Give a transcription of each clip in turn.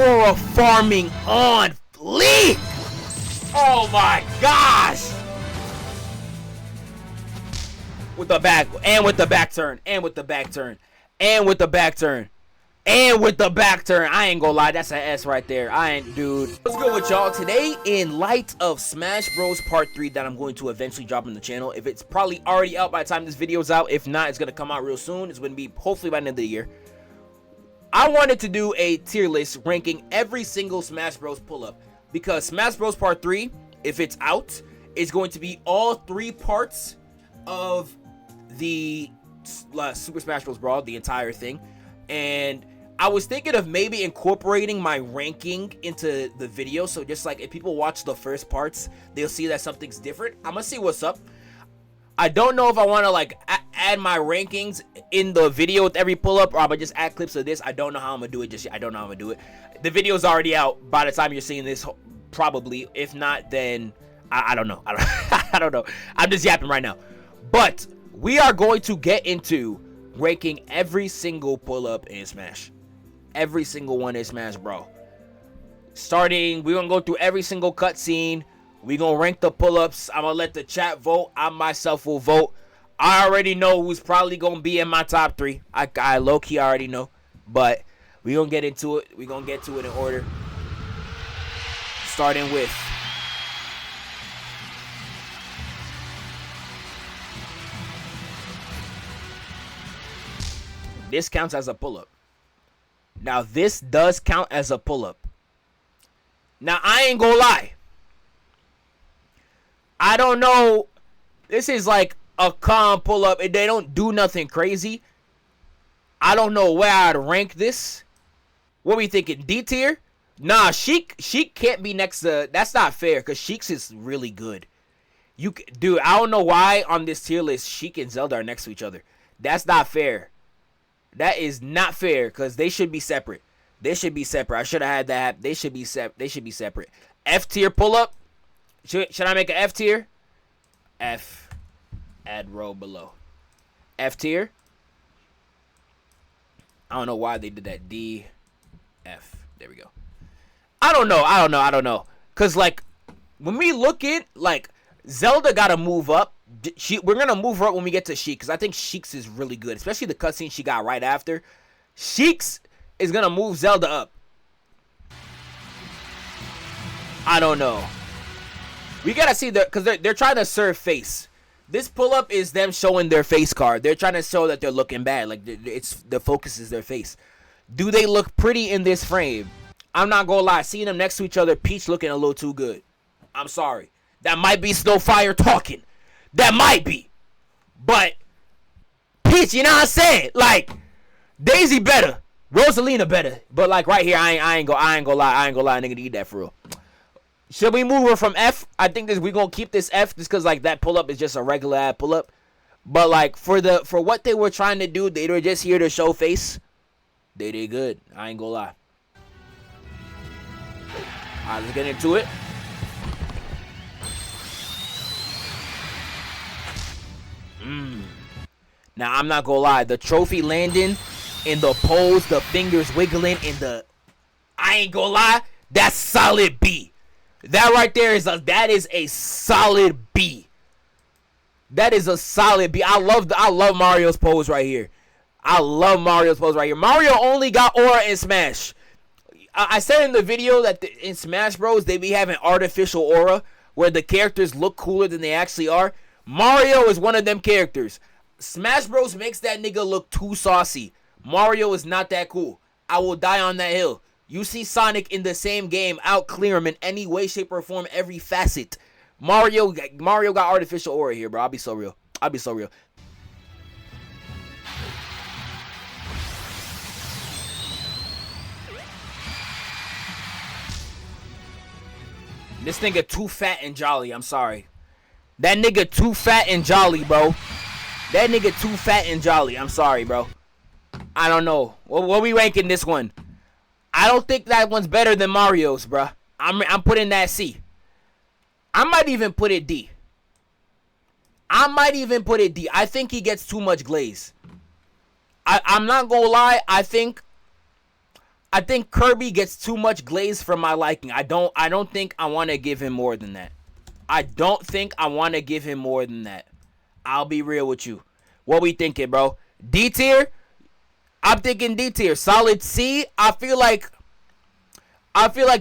aura farming on fleek. Oh my gosh. With the back, and with the back turn, and with the back turn, and with the back turn, and with the back turn. I ain't gonna lie, that's an S right there. I ain't, dude. What's good with y'all? Today, in light of Smash Bros. Part 3 that I'm going to eventually drop on the channel. If it's probably already out by the time this video's out. If not, it's gonna come out real soon. It's gonna be hopefully by the end of the year. I wanted to do a tier list ranking every single Smash Bros. Pull-up. Because Smash Bros. Part 3, if it's out, is going to be all 3 parts of the Super Smash Bros. Brawl, the entire thing. And I was thinking of maybe incorporating my ranking into the video, so just like if people watch the first parts, they'll see that something's different. I'm gonna see what's up. I don't know if I want to like add my rankings in the video with every pull-up, or I'm gonna just add clips of this. I don't know how I'm gonna do it just yet. I don't know how I'm gonna do it. The video's already out by the time you're seeing this, probably. If not, then I don't know. I don't know. I'm just yapping right now. But we are going to get into ranking every single pull-up in Smash. Every single one in Smash, bro. Starting, we're going to go through every single cutscene. We're going to rank the pull-ups. I'm going to let the chat vote. I myself will vote. I already know who's probably going to be in my top 3. I low-key already know. But we're going to get into it. We're going to get to it in order. Starting with this counts as a pull-up. Now, this does count as a pull-up. Now, I ain't gonna lie. I don't know. This is like a calm pull-up. They don't do nothing crazy. I don't know where I'd rank this. What are we thinking? D tier? Nah, Sheik can't be next to... That's not fair, because Sheik's is really good. Dude, I don't know why on this tier list, Sheik and Zelda are next to each other. That's not fair. That is not fair, because they should be separate. They should be separate. I should have had that. They should be separate. F tier pull up. Should I make an F tier? F. Add row below. F tier. I don't know why they did that. D. F. There we go. I don't know. Because, like, when we look at, like, Zelda got to move up. We're going to move her up when we get to Sheik, because I think Sheik's is really good, especially the cutscene she got right after. Sheik's is going to move Zelda up. I don't know. We got to see, because they're trying to serve face. This pull-up is them showing their face card. They're trying to show that they're looking bad. Like, the focus is their face. Do they look pretty in this frame? I'm not going to lie. Seeing them next to each other, Peach looking a little too good. I'm sorry. That might be Zephfire talking. That might be. But Peach, you know what I'm saying? Like, Daisy better. Rosalina better. But like right here, I ain't gonna lie, nigga, to eat that for real. Should we move her from F? I think we gonna keep this F just cause like that pull-up is just a regular ad pull-up. But like for what they were trying to do, they were just here to show face. They did good. I ain't gonna lie. Alright, let's get into it. Now, I'm not gonna lie. The trophy landing in the pose, the fingers wiggling in the... I ain't gonna lie. That's solid B. That right there is a solid B. That is a solid B. I love Mario's pose right here. Mario only got aura in Smash. I said in the video that in Smash Bros, they be having artificial aura where the characters look cooler than they actually are. Mario is one of them characters. Smash Bros makes that nigga look too saucy. Mario is not that cool. I will die on that hill. You see Sonic in the same game out clear him in any way, shape, or form, every facet. Mario got artificial aura here, bro. I'll be so real. This nigga too fat and jolly. I'm sorry. That nigga too fat and jolly, bro. I'm sorry, bro. I don't know. What we ranking this one? I don't think that one's better than Mario's, bro. I'm putting that C. I might even put it D. I think he gets too much glaze. I'm not gonna lie. I think I think Kirby gets too much glaze for my liking. I don't think I want to give him more than that. I don't think I want to give him more than that. I'll be real with you. What we thinking, bro? D tier? I'm thinking D tier. Solid C. I feel like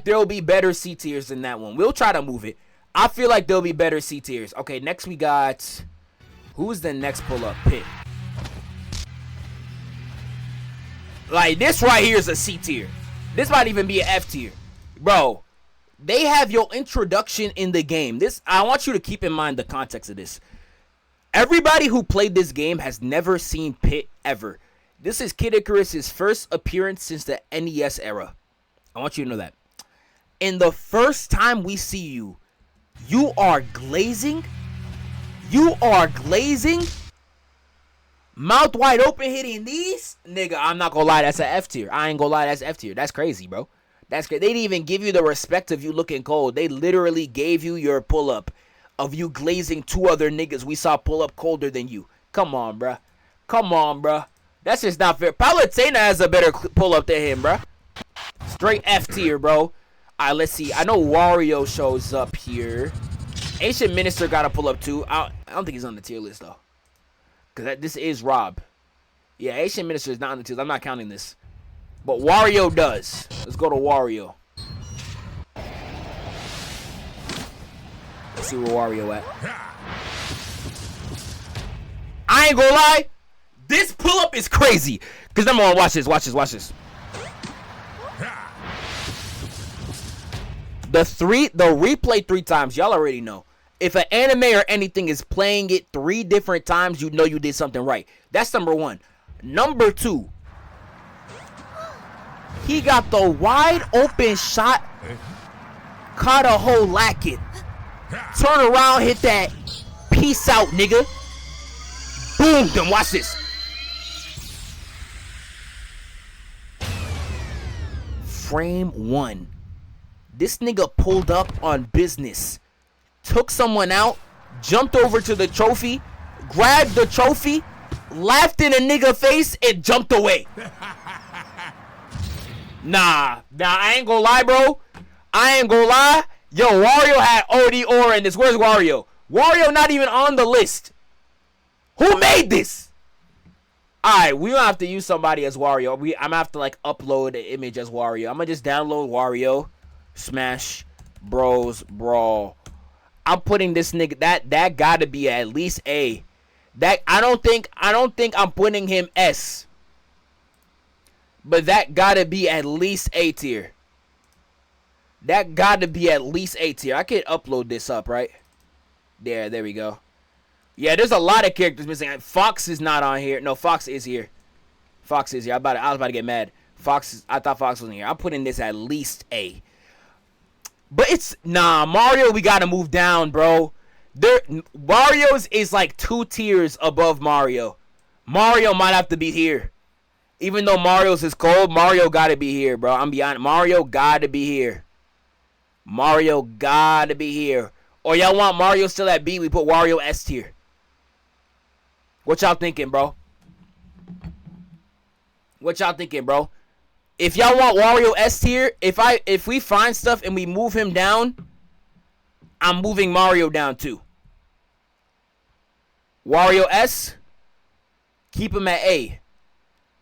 there will be better C tiers than that one. We'll try to move it. I feel like there'll be better C tiers. Okay, next we got... Who's the next pull-up pick? Like, this right here is a C tier. This might even be an F tier. Bro, they have your introduction in the game. I want you to keep in mind the context of this. Everybody who played this game has never seen Pit ever. This is Kid Icarus's first appearance since the NES era. I want you to know that. And the first time we see you, you are glazing. You are glazing. Mouth wide open hitting these. Nigga, I'm not gonna lie, that's an F tier. I ain't gonna lie, that's F tier. That's crazy, bro. That's crazy. They didn't even give you the respect of you looking cold. They literally gave you your pull-up of you glazing two other niggas we saw pull up colder than you. Come on, bruh. Come on, bruh. That's just not fair. Palutena has a better pull-up than him, bruh. Straight F tier, bro. Alright, let's see. I know Wario shows up here. Ancient Minister got to pull up too. I don't think he's on the tier list, though. Because this is Rob. Yeah, Ancient Minister is not on the tier list. I'm not counting this. But Wario does. Let's go to Wario. Let's see where Wario at. I ain't gonna lie. This pull-up is crazy. Because number one, watch this, watch this, watch this. The replay 3 times, y'all already know. If an anime or anything is playing it 3 different times, you know you did something right. That's number 1. Number 2. He got the wide open shot. Caught a hole lacking. Turn around, hit that. Peace out, nigga. Boom, then watch this. Frame 1. This nigga pulled up on business. Took someone out. Jumped over to the trophy. Grabbed the trophy. Laughed in a nigga face and jumped away. Nah, I ain't gonna lie, bro. I ain't gonna lie. Yo, Wario had OD aura in this. Where's Wario? Wario not even on the list. Who made this? Alright, we gonna have to use somebody as Wario. I'm gonna have to like upload an image as Wario. I'm gonna just download Wario. Smash Bros Brawl. I'm putting this nigga that gotta be at least A. That I don't think I'm putting him S. But that gotta be at least A tier. That gotta be at least A tier. I can upload this up, right? There we go. Yeah, there's a lot of characters missing. Fox is not on here. No, Fox is here. Fox is here. I was about to get mad. I thought Fox wasn't here. I'm putting this at least A. But it's Mario, we gotta move down, bro. Wario's is like 2 tiers above Mario. Mario might have to be here. Even though Mario's is cold, Mario gotta be here, bro. I'm be honest. Mario gotta be here. Mario gotta be here. Or y'all want Mario still at B? We put Wario S tier. What y'all thinking, bro? What y'all thinking, bro? If y'all want Wario S tier, if we find stuff and we move him down, I'm moving Mario down too. Wario S, keep him at A.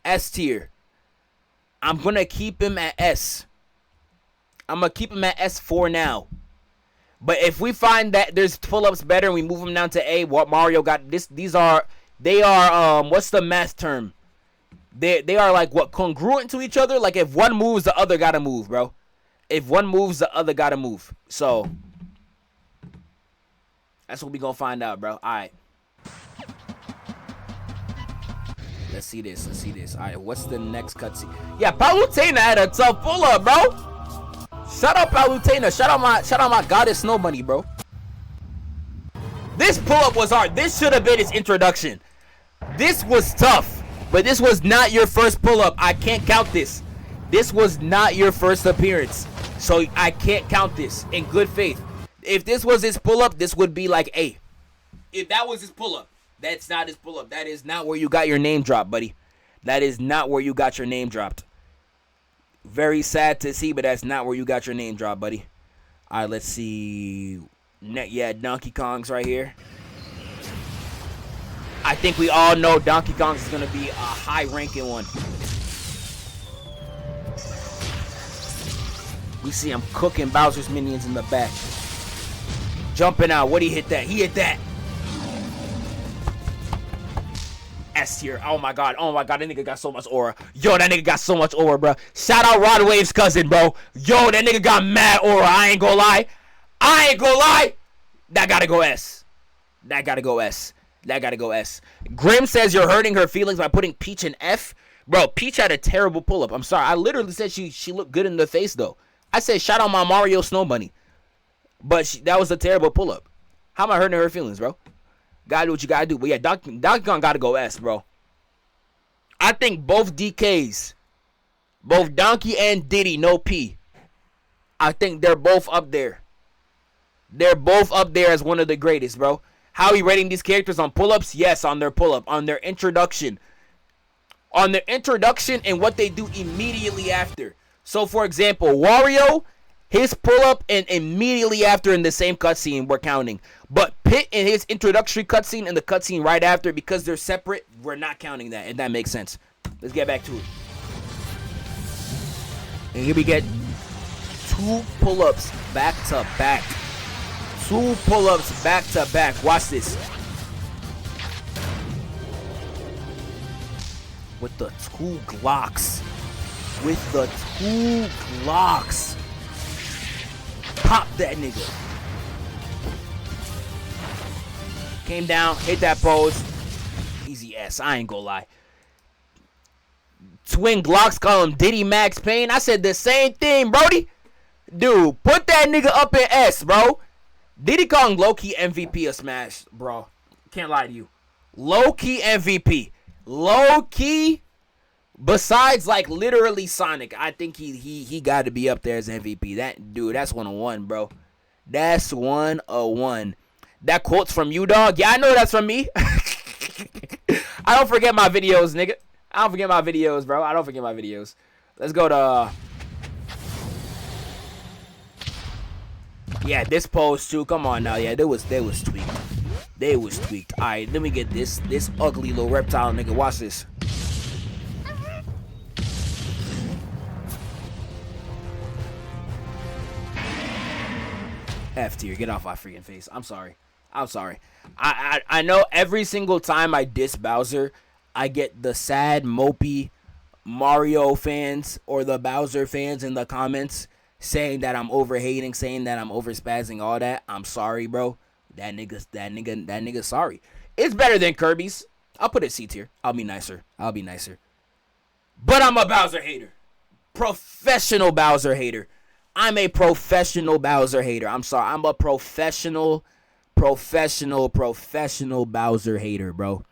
S tier. I'm gonna keep him at S. I'm gonna keep him at S for now. But if we find that there's pull-ups better and we move him down to A, what Mario got this? They are what's the math term? They are like what, congruent to each other? Like if one moves, the other gotta move, bro. If one moves, the other gotta move. So that's what we gonna find out, bro. All right. Let's see this. All right, what's the next cutscene? Yeah, Palutena had a tough pull-up, bro. Shout out Palutena. Shout out my goddess Snow Bunny, bro. This pull-up was hard. This should have been his introduction. This was tough, but this was not your first pull-up. I can't count this. This was not your first appearance, so I can't count this in good faith. If this was his pull-up, this would be like A. If that was his pull-up, that's not his pull-up. That is not where you got your name dropped, buddy. That is not where you got your name dropped. Very sad to see, but that's not where you got your name dropped, buddy. All right, let's see. Yeah, Donkey Kong's right here. I think we all know Donkey Kong's is going to be a high-ranking one. We see him cooking Bowser's minions in the back. Jumping out. What he hit that? He hit that. S tier. Oh my god. Oh my god. That nigga got so much aura. Yo, that nigga got so much aura, bro. Shout out Rod Wave's cousin, bro. Yo, that nigga got mad aura. I ain't gonna lie. I ain't gonna lie. That gotta go S. That gotta go S. That gotta go S. Grim says you're hurting her feelings by putting Peach in F. Bro, Peach had a terrible pull-up. I'm sorry. I literally said she looked good in the face, though. I said shout out my Mario Snow Bunny. But that was a terrible pull-up. How am I hurting her feelings, bro? Gotta do what you gotta do. But yeah, Donkey Kong gotta go S, bro. I think both DKs, both Donkey and Diddy, no P. I think they're both up there. They're both up there as one of the greatest, bro. How are we rating these characters on pull-ups? Yes, on their pull-up, on their introduction. On their introduction and what they do immediately after. So, for example, Wario, his pull-up and immediately after in the same cutscene, we're counting. But Pit in his introductory cutscene and the cutscene right after, because they're separate, we're not counting that. And that makes sense. Let's get back to it. And here we get 2 pull-ups back to back. 2 pull-ups back to back. Watch this. With the 2 Glocks. With the 2 Glocks. Pop that nigga. Came down, hit that pose. Easy S, I ain't gonna lie. Twin Glocks call him Diddy Max Payne. I said the same thing, Brody. Dude, put that nigga up in S, bro. Diddy Kong low-key MVP of Smash, bro. Can't lie to you. Low-key MVP. Low-key, besides, like, literally Sonic, I think he got to be up there as MVP. That dude, that's 101, bro. That's 101. That quote's from you, dog. Yeah, I know that's from me. I don't forget my videos, nigga. I don't forget my videos, bro. I don't forget my videos. Let's go to... yeah, this pose, too. Come on now. Yeah, they was tweaked. They was tweaked. All right, let me get this ugly little reptile nigga. Watch this. F tier. Get off my freaking face. I'm sorry. I'm sorry. I know every single time I diss Bowser, I get the sad, mopey Mario fans or the Bowser fans in the comments saying that I'm overhating, saying that I'm overspazzing, all that. I'm sorry, bro. That nigga sorry. It's better than Kirby's. I'll put it C tier. I'll be nicer. But I'm a Bowser hater. Professional Bowser hater. I'm a professional Bowser hater. I'm sorry. I'm a professional Bowser hater, bro.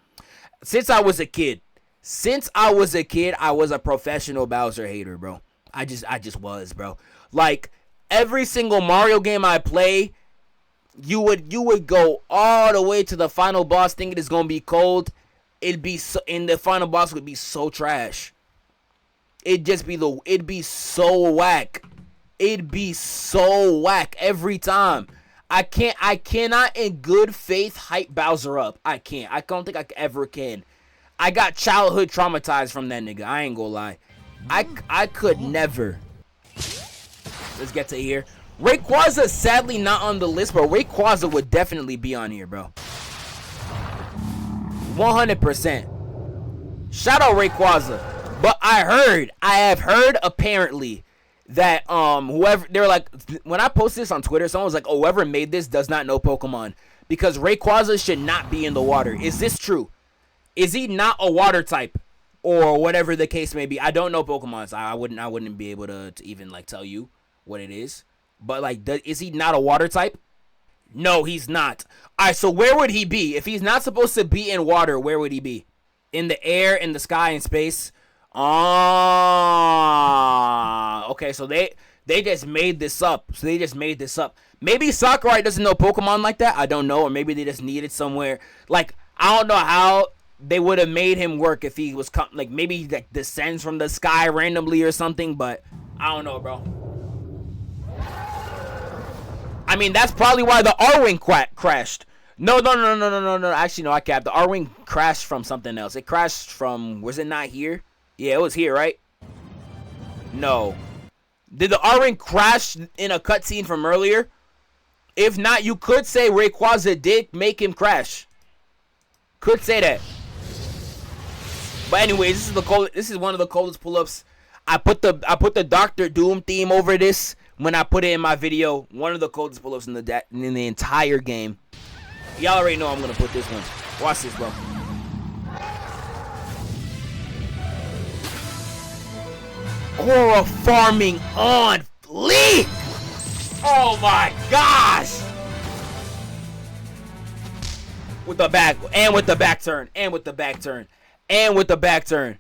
Since I was a kid, I was a professional Bowser hater, bro. I just was, bro. Like, every single Mario game I play, you would go all the way to the final boss thinking it's gonna be cold. It'd be so, and the final boss would be so trash. It'd be so whack. It'd be so whack every time. I cannot in good faith hype Bowser up. I can't. I don't think I ever can. I got childhood traumatized from that nigga. I ain't gonna lie. I could never. Let's get to here. Rayquaza sadly not on the list, but Rayquaza would definitely be on here, bro. 100%. Shout out Rayquaza. But I have heard apparently that whoever, they were like, when I posted this on Twitter, someone was like, oh, whoever made this does not know Pokemon because Rayquaza should not be in the water. Is this true? Is he not a water type or whatever the case may be? I don't know Pokemon, so I wouldn't be able to even like tell you what it is. But like, is he not a water type? No, he's not. All right, so where would he be? If he's not supposed to be in water, where would he be? In the air, in the sky, in space? Okay, so they just made this up. Maybe Sakurai doesn't know Pokemon like that. I don't know. Or maybe they just needed somewhere. Like, I don't know how they would have made him work if he was like maybe he like descends from the sky randomly or something. But I don't know, bro. I mean, that's probably why the R-Wing crashed. No. Actually, no, I capped. The R-Wing crashed from something else. It crashed from, was it not here? Yeah, it was here, right? No. Did the R-Wing crash in a cutscene from earlier? If not, you could say Rayquaza did make him crash. Could say that. But anyways, this is one of the coldest pull-ups. I put the Doctor Doom theme over this when I put it in my video. One of the coldest pull-ups in the entire game. Y'all already know I'm gonna put this one. Watch this, bro. Aura farming on fleek. Oh my gosh! With the back and with the back turn and with the back turn and with the back turn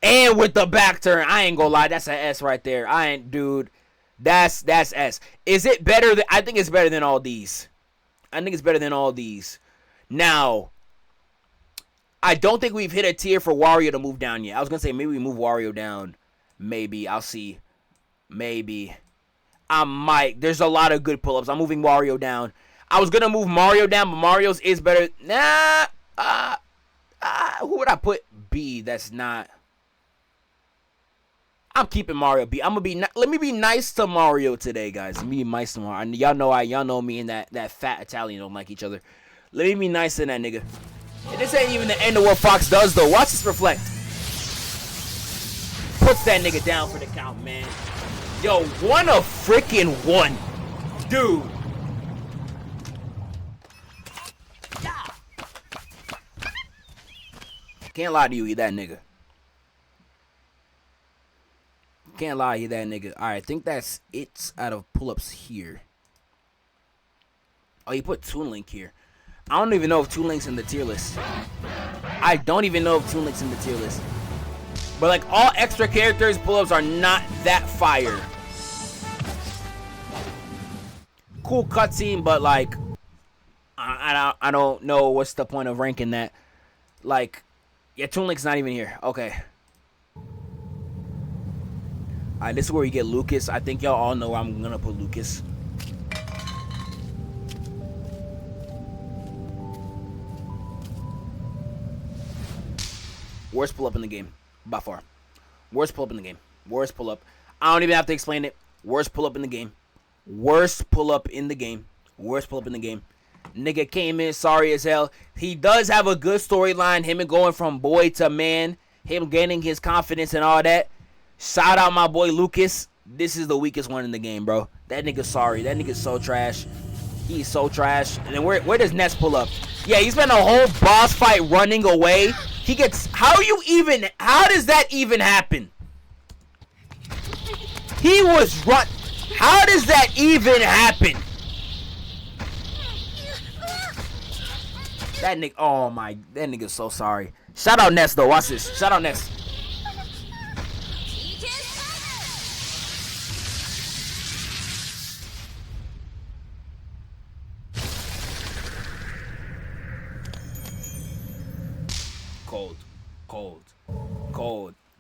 and with the back turn. I ain't gonna lie, that's an S right there. Dude. That's S. Is it better than? I think it's better than all these. I think it's better than all these. Now, I don't think we've hit a tier for Wario to move down yet. I was gonna say maybe we move Wario down. Maybe. I'll see. Maybe. I might. There's a lot of good pull-ups. I'm moving Wario down. I was gonna move Mario down, but Mario's is better. Nah. Who would I put B? That's not. I'm keeping Mario B. I'm gonna be. Let me be nice to Mario today, guys. Let me be nice to Mario. Y'all know me and that fat Italian don't like each other. Let me be nice to that nigga. And this ain't even the end of what Fox does, though. Watch this reflect. Puts that nigga down for the count, man. Yo, 1 of freaking 1, dude. Can't lie to you, he that nigga. Can't lie, he that nigga. Alright, I think that's it out of pull-ups here. Oh, he put Toon Link here. I don't even know if Toon Link's in the tier list. I don't even know if Toon Link's in the tier list. But like all extra characters, pull-ups are not that fire. Cool cutscene, but like I don't know what's the point of ranking that. Like, yeah, Toon Link's not even here. Okay. Alright, this is where you get Lucas. I think y'all all know I'm gonna put Lucas. Worst pull-up in the game, by far. Worst pull-up in the game. Worst pull-up. I don't even have to explain it. Worst pull-up in the game. Worst pull-up in the game. Worst pull-up in the game. Nigga came in sorry as hell. He does have a good storyline. Him and going from boy to man. Him gaining his confidence and all that. Shout out my boy Lucas. This is the weakest one in the game, bro. That nigga's sorry. That nigga's so trash. He's so trash. And then where does Ness pull up? Yeah, he spent a whole boss fight running away. He gets... How does that even happen? He was run... How does that even happen? That nigga... Oh my... That nigga's so sorry. Shout out Ness, though. Watch this. Shout out Ness.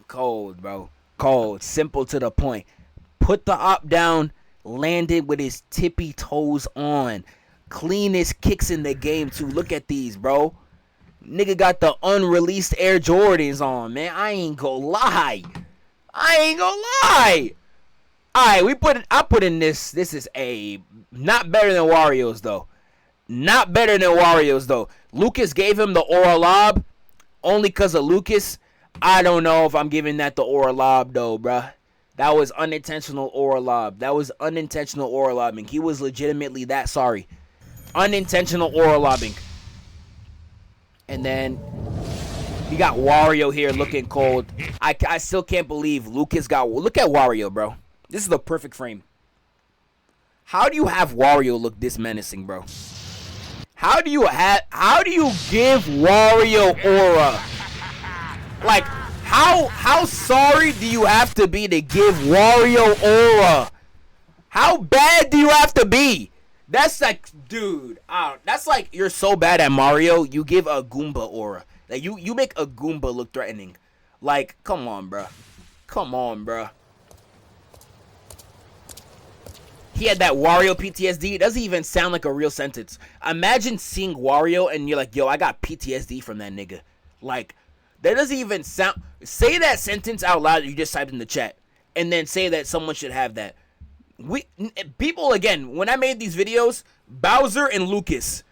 Cold, bro. Cold. Simple to the point. Put the op down, landed with his tippy toes on. Cleanest kicks in the game, too. Look at these, bro. Nigga got the unreleased Air Jordans on, man. I ain't gonna lie. Alright, I put in this. This is a not better than Wario's, though. Not better than Wario's, though. Lucas gave him the Aura Lob only because of Lucas. I don't know if I'm giving that the Aura Lob, though, bruh. That was unintentional Aura Lob. That was unintentional Aura Lobbing. He was legitimately that sorry. Unintentional Aura Lobbing. And then you got Wario here looking cold. I still can't believe Lucas got... Look at Wario, bro. This is the perfect frame. How do you have Wario look this menacing, bro? How do you give Wario aura? Like, how sorry do you have to be to give Wario aura? How bad do you have to be? That's like, dude, that's like you're so bad at Mario, you give a Goomba aura. Like, you make a Goomba look threatening. Like, come on, bruh. Come on, bruh. he had that Wario PTSD. It doesn't even sound like a real sentence. Imagine seeing Wario and you're like, yo, I got PTSD from that nigga. Like, that doesn't even sound... Say that sentence out loud that you just typed in the chat. And then say that someone should have that. People, again, when I made these videos, Bowser and Lucas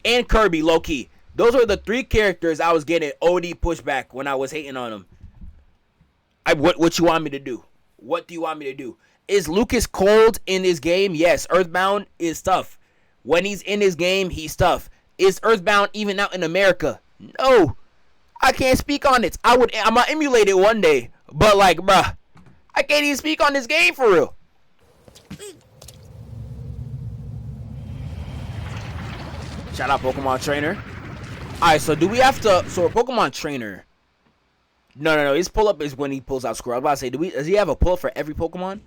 and Kirby, low-key. Those are the 3 characters I was getting OD pushback when I was hating on them. What you want me to do? What do you want me to do? Is Lucas cold in this game? Yes. Earthbound is tough. When he's in his game, he's tough. Is Earthbound even out in America? No. I can't speak on it. I'm gonna emulate it one day. But like, bruh, I can't even speak on this game for real. Shout out Pokemon Trainer. Alright, so do we have to... So a Pokemon Trainer... No. His pull-up is when he pulls out Squirrel. I was about to say, does he have a pull-up for every Pokemon?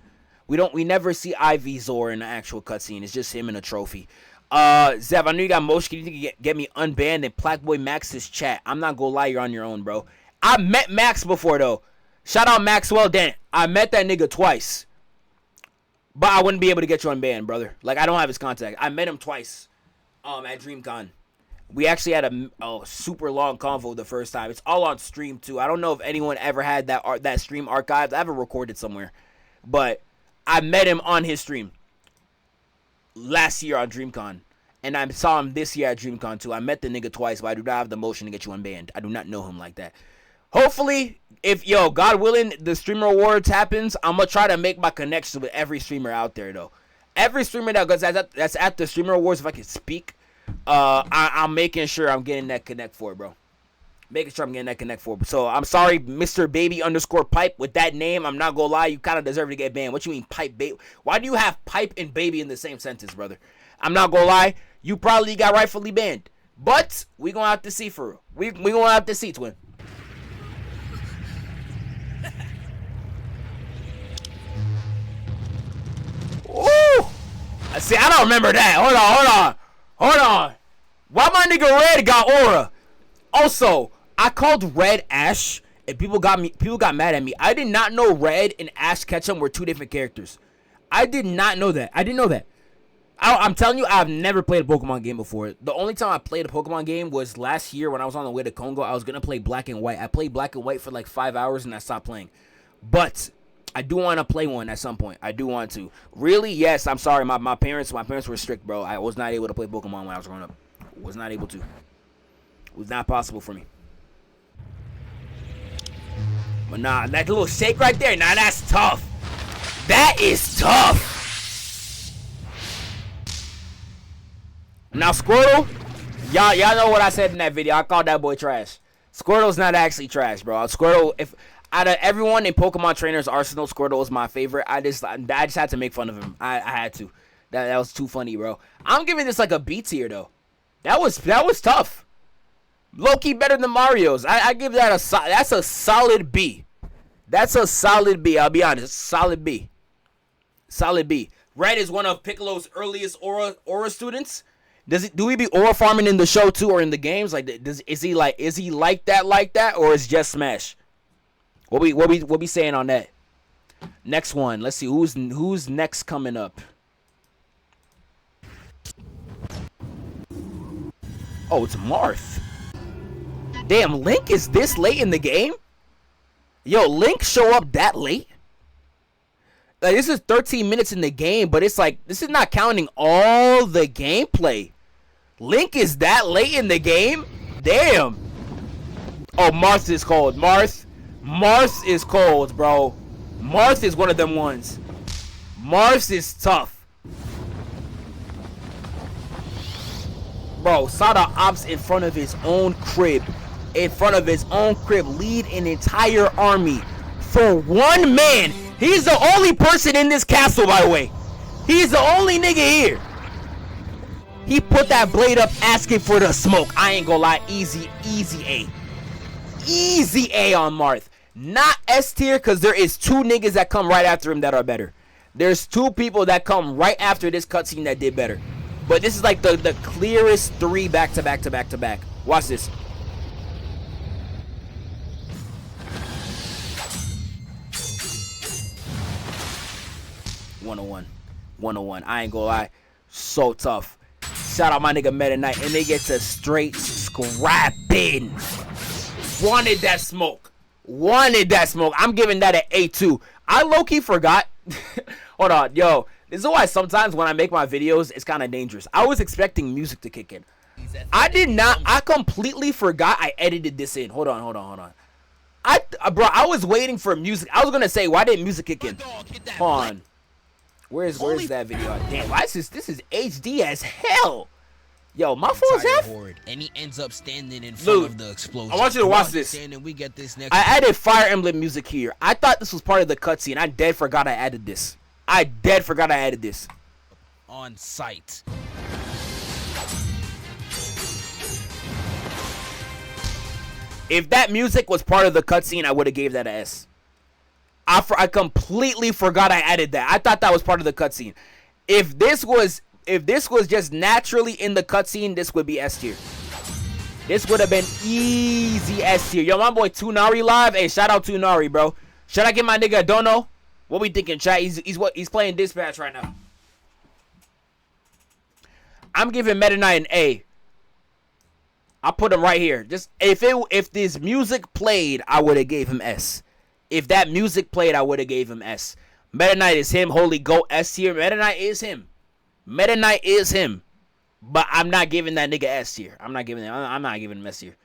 We never see Ivysaur in the actual cutscene. It's just him in a trophy. Zev, I know you got motion. Can you get me unbanned and Blackboy Max's chat? I'm not gonna lie, you're on your own, bro. I met Max before, though. Shout out Maxwell Dent. I met that nigga twice. But I wouldn't be able to get you unbanned, brother. Like, I don't have his contact. I met him twice at DreamCon. We actually had a super long convo the first time. It's all on stream, too. I don't know if anyone ever had that stream archived. I have it recorded somewhere. But I met him on his stream last year on DreamCon. And I saw him this year at DreamCon, too. I met the nigga twice, but I do not have the motion to get you unbanned. I do not know him like that. Hopefully, if, God willing, the streamer awards happens, I'm going to try to make my connection with every streamer out there, though. Every streamer that's at the streamer awards, if I can speak, I'm making sure I'm getting that connect for it, bro. Making sure I'm getting that connect for it. So, I'm sorry, Mr. Baby _ Pipe. With that name, I'm not going to lie, you kind of deserve to get banned. What you mean, Pipe Baby? Why do you have Pipe and Baby in the same sentence, brother? I'm not going to lie, you probably got rightfully banned. But, we going to have to see for real. We going to have to see, twin. Ooh! See, I don't remember that. Hold on. Why my nigga Red got aura? Also, I called Red Ash, and people got mad at me. I did not know Red and Ash Ketchum were 2 different characters. I did not know that. I didn't know that. I'm telling you, I've never played a Pokemon game before. The only time I played a Pokemon game was last year when I was on the way to Congo. I was going to play Black and White. I played Black and White for like 5 hours and I stopped playing. But I do want to play one at some point. I do want to. Really? Yes, I'm sorry. My parents were strict, bro. I was not able to play Pokemon when I was growing up. Was not able to. It was not possible for me. But nah, that little shake right there, nah, that's tough. That is tough. Now, Squirtle, y'all know what I said in that video. I called that boy trash. Squirtle's not actually trash, bro. Squirtle, if out of everyone in Pokemon Trainer's arsenal, Squirtle is my favorite. I just had to make fun of him. I had to. That was too funny, bro. I'm giving this like a B tier though. That was tough. Low key better than Mario's. I give that that's a solid B. That's a solid B. I'll be honest, solid B. Solid B. Red is one of Piccolo's earliest aura students. Do we be aura farming in the show too, or in the games? Like, is he like that, or is just Smash? What we saying on that? Next one. Let's see who's next coming up. Oh, it's Marth. Damn, Link is this late in the game? Yo, Link show up that late? Like, this is 13 minutes in the game, but it's like, this is not counting all the gameplay. Link is that late in the game? Damn. Oh, Marth is cold. Marth is cold, bro. Marth is one of them ones. Marth is tough. Bro, saw the ops in front of his own crib. Lead an entire army for one man. He's the only person in this castle, by the way. He's the only nigga here. He put that blade up asking for the smoke. I ain't gonna lie. Easy A. Easy A on Marth. Not S tier, because there is 2 niggas that come right after him that are better. There's 2 people that come right after this cutscene that did better. But this is like the clearest 3 back to back. Watch this. 101. I ain't gonna lie. So tough. Shout out my nigga Meta Knight. And they get to straight scrapping. Wanted that smoke. Wanted that smoke. I'm giving that an A2. I low-key forgot. Hold on. Yo. This is why sometimes when I make my videos, it's kind of dangerous. I was expecting music to kick in. I did not. I completely forgot I edited this in. Hold on. Bro, I was waiting for music. I was going to say, why didn't music kick in? Hold on. Where's that video? Damn, why is this is HD as hell. Yo, my phone's half. And he ends up standing in front of the explosion. I want you to watch this. We get this next I added Fire Emblem music here. I thought this was part of the cutscene. I dead forgot I added this. On site. If that music was part of the cutscene, I would have gave that an S. I completely forgot I added that. I thought that was part of the cutscene. If this was just naturally in the cutscene, this would be S tier. This would have been easy S tier. Yo, my boy Tunari live. Hey, shout out Tunari, bro. Should I give my nigga a dono? What we thinking, chat? He's playing Dispatch right now. I'm giving Meta Knight an A. I'll put him right here. Just if this music played, I would have gave him S. If that music played, I would have gave him S. Meta Knight is him. Holy Goat S tier. Meta Knight is him. But I'm not giving that nigga S tier. I'm not giving him S tier.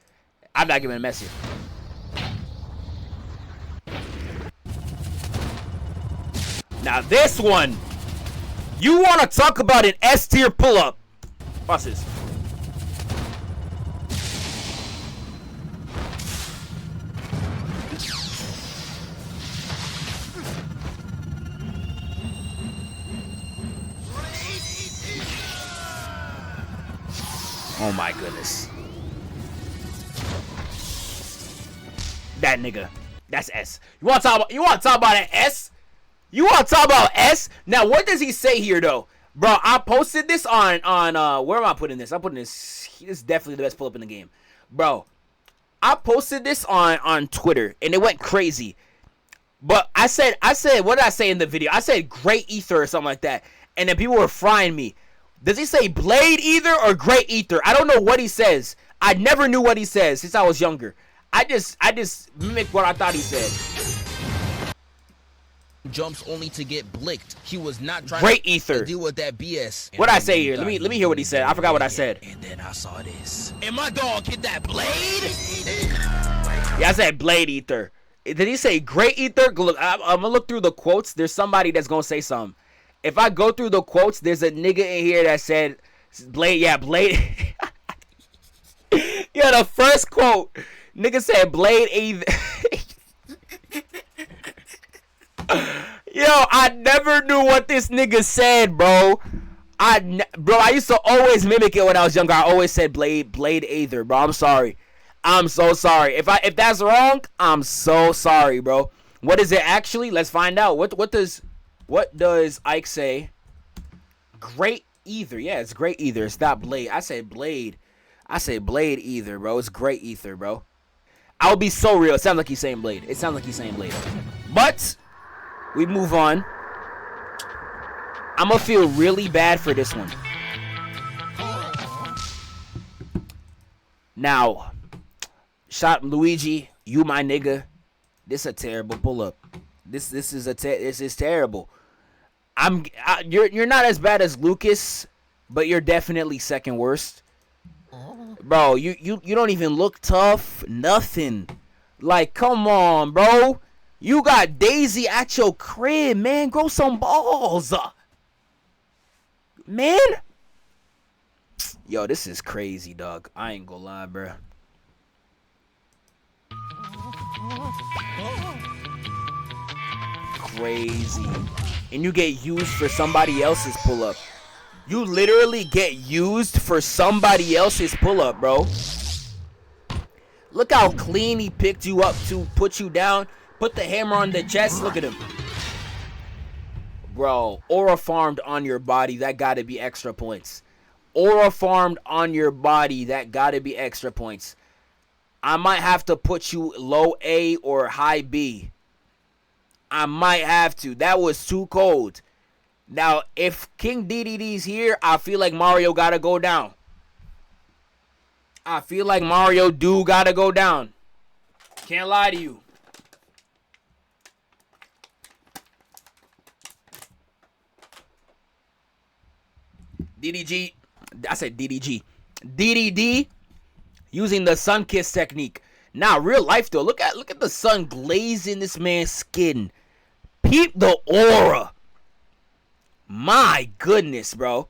I'm not giving him S tier. Now this one, you want to talk about an S tier pull up? Watch this. Oh my goodness. That nigga. That's S. You want to talk about an S? You want to talk about S? Now, what does he say here, though? Bro, I posted this on where am I putting this? I'm putting this. This is definitely the best pull-up in the game. Bro, I posted this on Twitter, and it went crazy. But I said, what did I say in the video? I said Great Ether or something like that. And then people were frying me. Does he say Blade Ether or Great Ether? I don't know what he says. I never knew what he says since I was younger. I just mimicked what I thought he said. Jumps only to get blicked. He was not trying Great Ether. to deal with that BS. What I say here? Let me hear what he said. I forgot what I said. And then I saw this. And my dog hit that blade. Yeah, I said Blade Ether. Did he say Great Ether? Look, I'm gonna look through the quotes. There's somebody that's gonna say something. If I go through the quotes, there's a nigga in here that said Blade. Yeah, Blade. Yeah, the first quote, nigga said Blade Ether. Yo, I never knew what this nigga said, bro. I used to always mimic it when I was younger. I always said Blade Ether, bro. I'm sorry. I'm so sorry. If that's wrong, I'm so sorry, bro. What is it actually? Let's find out. What does Ike say? Great Ether. Yeah, it's Great Ether. It's not Blade. I say Blade Ether, bro. It's Great Ether, bro. I'll be so real. It sounds like he's saying Blade. But we move on. I'm gonna feel really bad for this one. Now, shot Luigi, you my nigga. This a terrible pull up. This is terrible. You're not as bad as Lucas, but you're definitely second worst. Bro, you don't even look tough. Nothing. Like, come on, bro. You got Daisy at your crib, man. Grow some balls. Man. Yo, this is crazy, dog. I ain't gonna lie, bro. Crazy. And you get used for somebody else's pull-up. You literally get used for somebody else's pull-up, bro. Look how clean he picked you up to put you down. Put the hammer on the chest. Look at him. Bro, aura farmed on your body. That gotta be extra points. Aura farmed on your body. That gotta be extra points. I might have to put you low A or high B. I might have to. That was too cold. Now, if King Dedede's here, I feel like Mario gotta go down. I feel like Mario do gotta go down. Can't lie to you. DDG. I said DDG. Dedede using the sun kiss technique. Now, real life though, look at the sun glazing this man's skin. Peep the aura. My goodness, bro.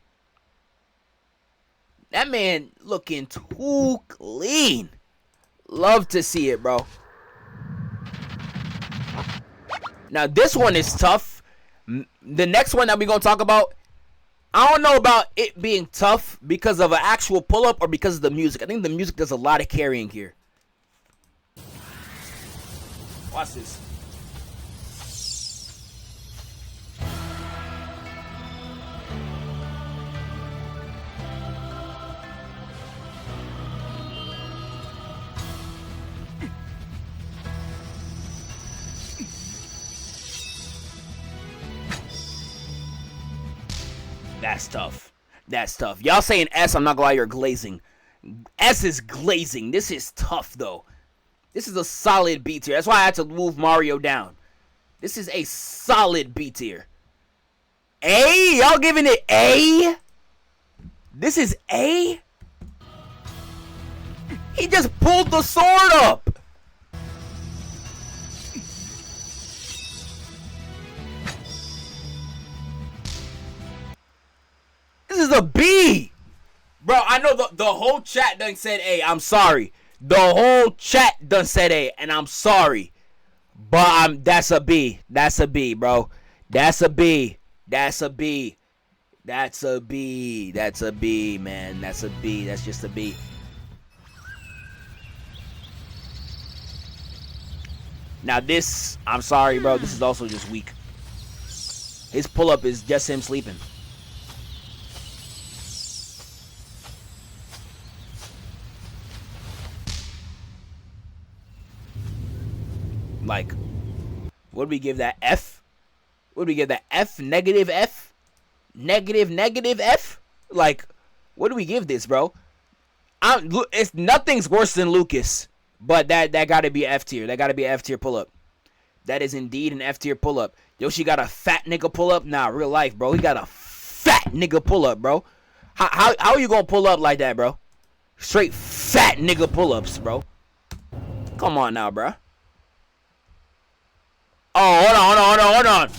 That man looking too clean. Love to see it, bro. Now, this one is tough. The next one that we're going to talk about, I don't know about it being tough because of an actual pull-up or because of the music. I think the music does a lot of carrying here. Watch this. That's tough. That's tough. Y'all saying S, I'm not gonna lie, you're glazing. S is glazing. This is tough, though. This is a solid B tier. That's why I had to move Mario down. This is a solid B tier. A? Y'all giving it A? This is A? He just pulled the sword up. This is a B. Bro, I know the whole chat done said A. I'm sorry. The whole chat done said A, and I'm sorry. But that's a B. That's a B, bro. That's a B. That's a B. That's a B. That's a B, man. That's a B. That's just a B. Now this, I'm sorry, bro. This is also just weak. His pull-up is just him sleeping. Like, what do we give that? F? What do we give that? F? Negative F? Negative F? Like, what do we give this, bro? It's nothing's worse than Lucas, but that gotta be F tier. That gotta be F tier pull up. That is indeed an F tier pull up. Yoshi got a fat nigga pull up. Nah, real life, bro. He got a fat nigga pull up, bro. How are you gonna pull up like that, bro? Straight fat nigga pull ups, bro. Come on now, bro. Oh, hold on.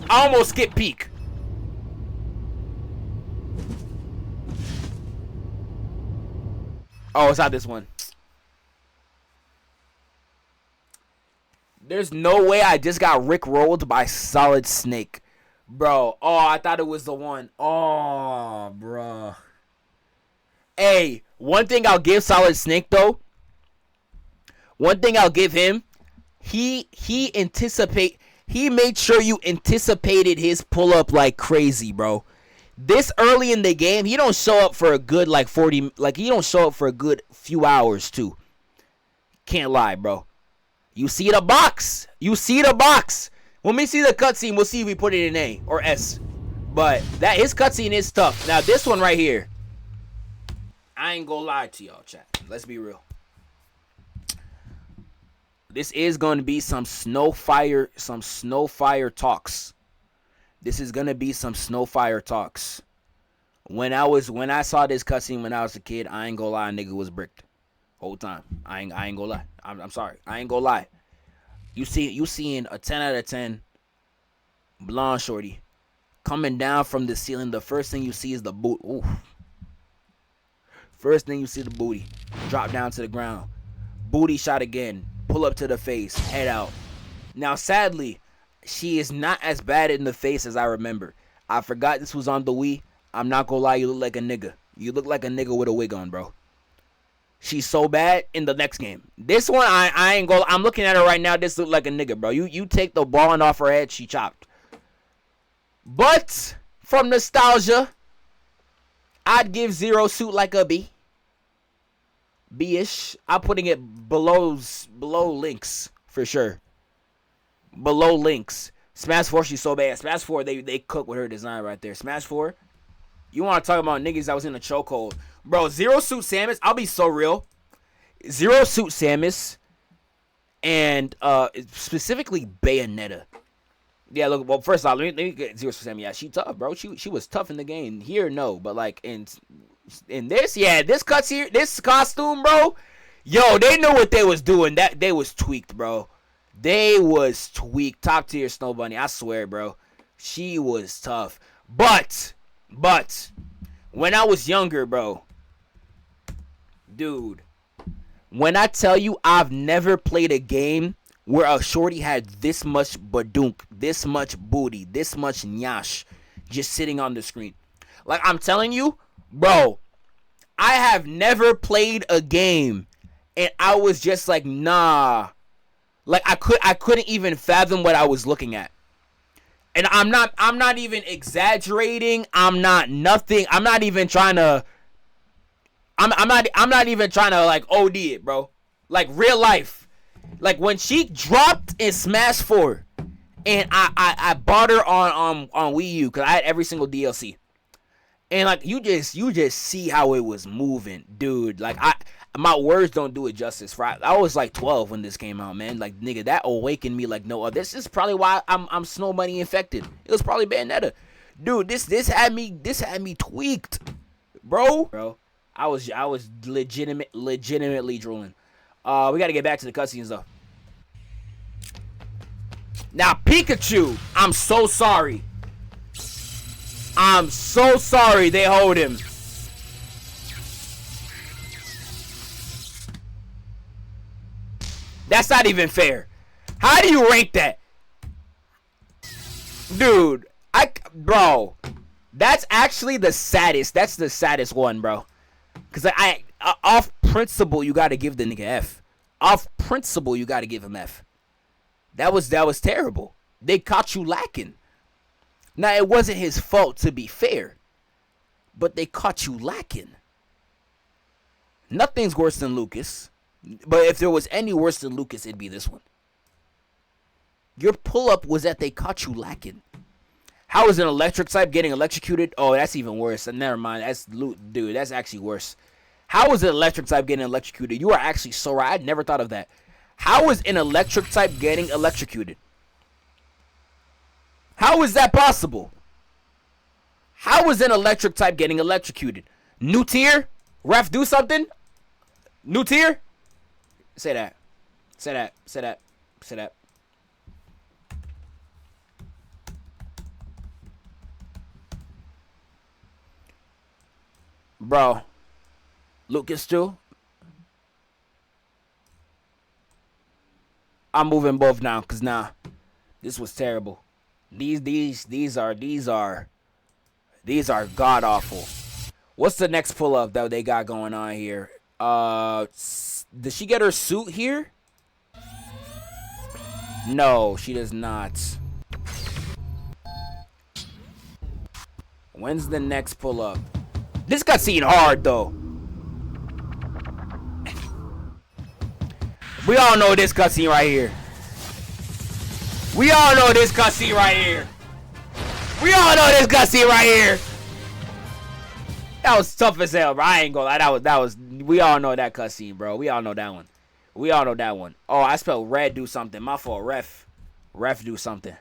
I almost skipped peak. Oh, it's not this one. There's no way I just got rickrolled by Solid Snake. Bro, oh, I thought it was the one. Oh, bro. Hey, one thing I'll give Solid Snake, though. One thing I'll give him. He made sure you anticipated his pull-up like crazy, bro. This early in the game, he don't show up for a good like 40, like he don't show up for a good few hours too. Can't lie, bro. You see the box. You see the box. When we see the cutscene, we'll see if we put it in A or S. But that his cutscene is tough. Now this one right here, I ain't gonna lie to y'all, chat. Let's be real. This is going to be some Snowfire talks. This is going to be some Snowfire talks. When I saw this cutscene when I was a kid, I ain't gonna lie, nigga was bricked. Whole time. I ain't gonna lie. I'm sorry. I ain't gonna lie. You seeing a 10 out of 10 blonde shorty coming down from the ceiling. The first thing you see is the boot. Oof. First thing you see the booty. Drop down to the ground. Booty shot again. Pull up to the face, head out. Now, sadly, she is not as bad in the face as I remember. I forgot this was on the Wii. I'm not gonna lie, you look like a nigga. You look like a nigga with a wig on, bro. She's so bad in the next game. This one, I ain't gonna. I'm looking at her right now. This look like a nigga, bro. You take the ball off her head, she chopped. But from nostalgia, I'd give Zero Suit like a B. B-ish. I'm putting it below Link's for sure. Below Link's. Smash 4, she's so bad. Smash 4, they cook with her design right there. Smash 4, you want to talk about niggas that was in a chokehold. Bro, Zero Suit Samus, I'll be so real. Zero Suit Samus and specifically Bayonetta. Yeah, look, well, first off, let me get Zero Suit Samus. Yeah, she tough, bro. She was tough in the game. Here, no. But, like, in this, yeah, this costume, bro, yo, they knew what they was doing. They was tweaked, bro. They was tweaked. Top tier Snow Bunny, I swear, bro. She was tough. But, when I was younger, bro, dude, when I tell you I've never played a game where a shorty had this much badunk, this much booty, this much nyash just sitting on the screen. Like, I'm telling you, bro, I have never played a game and I was just like, nah. Like, I couldn't even fathom what I was looking at. And I'm not even exaggerating. I'm not even trying to I'm not even trying to, like, OD it, bro. Like, real life. Like, when she dropped in Smash 4, and I bought her on Wii U, because I had every single DLC. And, like, you just see how it was moving, dude. Like, my words don't do it justice. Right? I was, like, 12 when this came out, man. Like, nigga, that awakened me like no other. This is probably why I'm Snow Bunny infected. It was probably Bayonetta. Dude, this had me tweaked, bro. I was legitimately drooling. We gotta get back to the cutscenes though. Now Pikachu, I'm so sorry. I'm so sorry they hold him. That's not even fair. How do you rank that? Dude, bro, that's actually the saddest. That's the saddest one, bro. Because off principle, you got to give the nigga F. Off principle, you got to give him F. That was terrible. They caught you lacking. Now, it wasn't his fault, to be fair. But they caught you lacking. Nothing's worse than Lucas. But if there was any worse than Lucas, it'd be this one. Your pull-up was that they caught you lacking. How is an electric type getting electrocuted? Oh, that's even worse. Never mind. Dude, that's actually worse. How is an electric type getting electrocuted? You are actually so right. I never thought of that. How is an electric type getting electrocuted? How is that possible? How is an electric type getting electrocuted? New tier? Ref, do something? New tier? Say that. Say that. Say that. Say that. Bro, Lucas too. I'm moving both now, cause this was terrible. These are god awful. What's the next pull up that they got going on here? Does she get her suit here? No, she does not. When's the next pull up? This cutscene hard though. We all know this cutscene right here. We all know this cutscene right here. We all know this cutscene right here. That was tough as hell, bro. I ain't gonna lie. That was. We all know that cutscene, bro. We all know that one. We all know that one. Oh, I spelled red. Do something. My fault. Ref do something.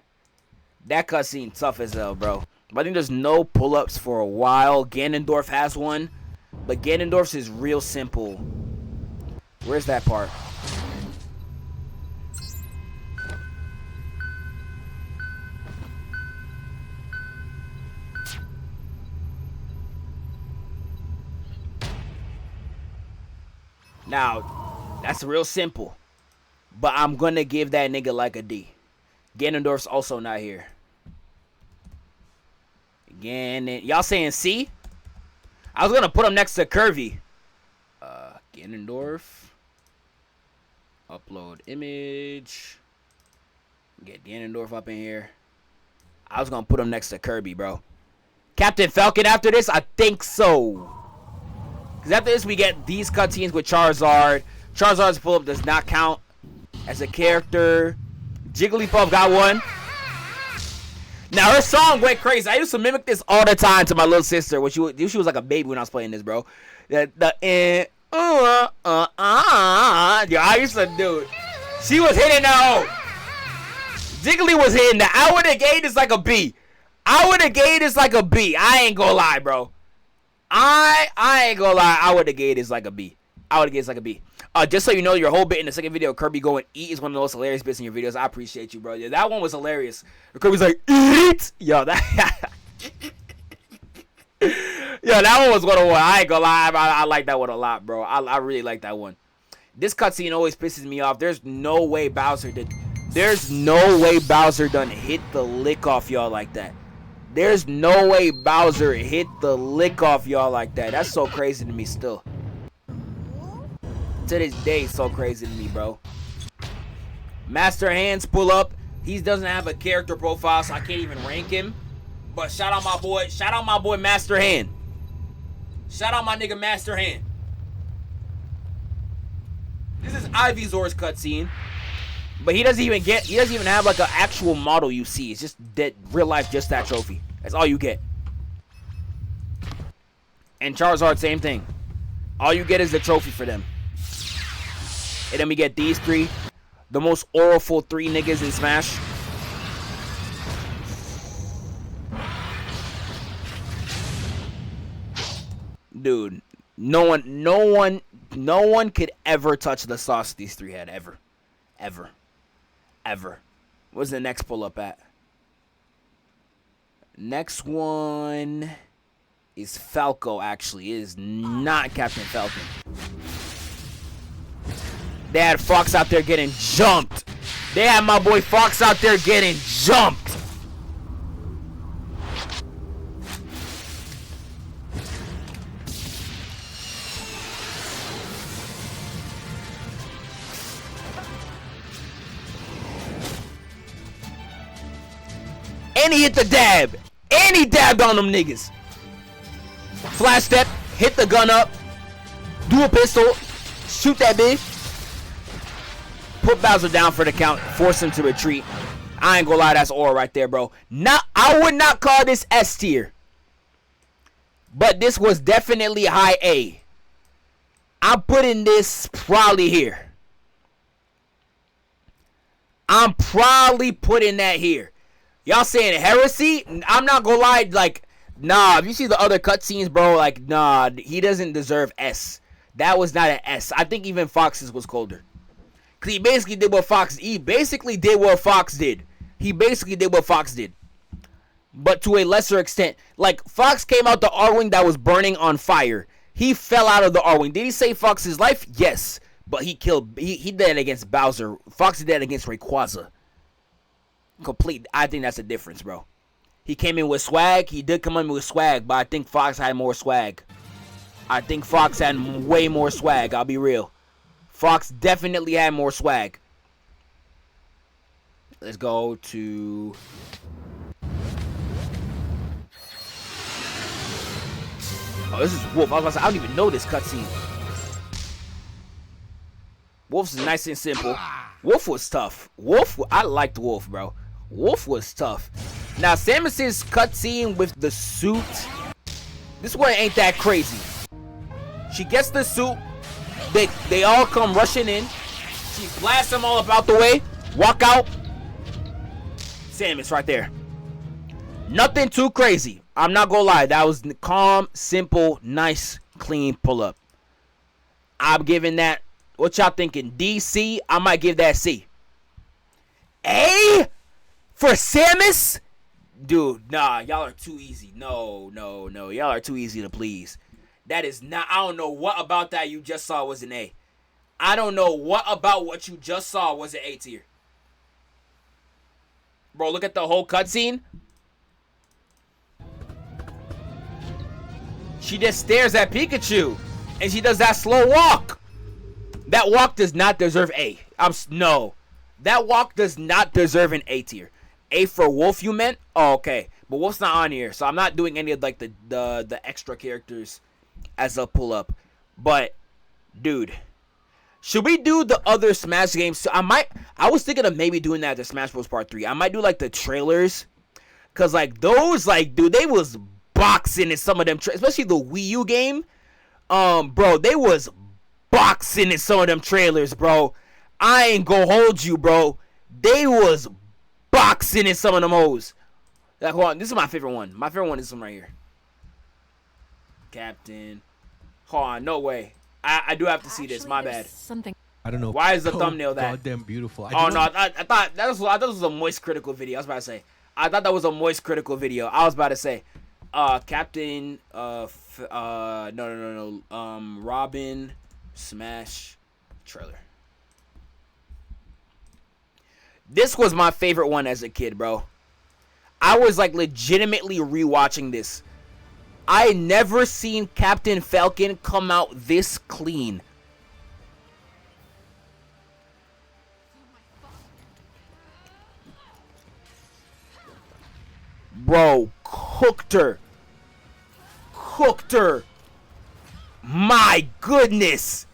That cutscene tough as hell, bro. But I think there's no pull-ups for a while. Ganondorf has one, but Ganondorf's is real simple. Where's that part? Now, that's real simple. But I'm going to give that nigga like a D. Ganondorf's also not here. Y'all saying C? I was going to put him next to Kirby. Ganondorf. Upload image. Get Ganondorf up in here. I was going to put him next to Kirby, bro. Captain Falcon after this? I think so. Because after this, we get these cutscenes with Charizard. Charizard's pull-up does not count as a character. Jigglypuff got one. Now her song went crazy. I used to mimic this all the time to my little sister when she was like a baby when I was playing this, bro. Yo, I used to do it. She was hitting that hoe. Jiggly was hitting that. I would have gave this like a B. I ain't gonna lie, bro. I ain't gonna lie. I would have gave this like a B. Just so you know, your whole bit in the second video, Kirby going eat, is one of the most hilarious bits in your videos. I appreciate you, bro. Yeah, that one was hilarious. Kirby's like, eat! Yo, that... Yo, that one was 101. I ain't gonna lie. I like that one a lot, bro. I really like that one. This cutscene always pisses me off. There's no way Bowser done hit the lick off y'all like that. There's no way Bowser hit the lick off y'all like that. That's so crazy to me still. To this day, it's so crazy to me, bro. Master Hands pull up. He doesn't have a character profile, so I can't even rank him. But shout out my boy Master Hand. Shout out my nigga Master Hand. This is Ivysaur's cutscene. But he doesn't even have like an actual model you see. It's just that real life, just that trophy. That's all you get. And Charizard, same thing. All you get is the trophy for them. And then we get these three. The most oralful 3 niggas in Smash. Dude, no one could ever touch the sauce these 3 had, ever. Where's the next pull up at? Next one is Falco, actually. It is not Captain Falcon. They had Fox out there getting jumped. They had my boy Fox out there getting jumped. And he hit the dab. And he dabbed on them niggas. Flash step. Hit the gun up. Do a pistol. Shoot that bitch. Put Bowser down for the count. Force him to retreat. I ain't gonna lie, that's aura right there, bro. I would not call this S tier. But this was definitely high A. I'm putting this probably here. I'm probably putting that here. Y'all saying heresy? I'm not gonna lie, like, nah, if you see the other cutscenes, bro, like, nah, he doesn't deserve S. That was not an S. I think even Fox's was colder. Cause he basically did what Fox did. But to a lesser extent. Like, Fox came out the R-Wing that was burning on fire. He fell out of the R-Wing. Did he save Fox's life? Yes. But he did it against Bowser. Fox did that against Rayquaza. Complete. I think that's the difference, bro. He came in with swag. He did come in with swag, but I think Fox had more swag. I think Fox had way more swag. I'll be real. Fox definitely had more swag. Let's go to... Oh, this is Wolf. I was about to say, I don't even know this cutscene. Wolf's nice and simple. Wolf was tough. I liked Wolf, bro. Wolf was tough. Now, Samus's cutscene with the suit, this one ain't that crazy. She gets the suit. They all come rushing in. She blasts them all up out the way. Walk out. Samus right there. Nothing too crazy. I'm not gonna lie. That was calm, simple, nice, clean pull-up. I'm giving that, what y'all thinking? D, C? I might give that C. A? For Samus? Dude, nah. Y'all are too easy. No. Y'all are too easy to please. That is not, I don't know what about that you just saw was an A. I don't know what about what you just saw was an A tier. Bro, look at the whole cutscene. She just stares at Pikachu. And she does that slow walk. That walk does not deserve A. No. That walk does not deserve an A tier. A for Wolf, you meant? Oh, okay. But Wolf's not on here. So I'm not doing any of like the extra characters as a pull-up. But, dude, should we do the other Smash games? I was thinking of maybe doing that at the Smash Bros. Part 3. I might do like the trailers. Cause like those, like, dude, they was boxing in some of them, especially the Wii U game. Bro, they was boxing in some of them trailers, bro. I ain't gonna hold you, bro. They was boxing in some of them hoes. Like, hold on, this is my favorite one. My favorite one is this one right here. Captain. Hold on, no way. I do have to see this. My bad. Something. I don't know. Why is the thumbnail that? Goddamn beautiful. Oh no, I thought that was a moist critical video. I was about to say. I thought that was a moist critical video. I was about to say, Captain, no. Robin, Smash, trailer. This was my favorite one as a kid, bro. I was like legitimately rewatching this. I never seen Captain Falcon come out this clean. Bro, cooked her. My goodness.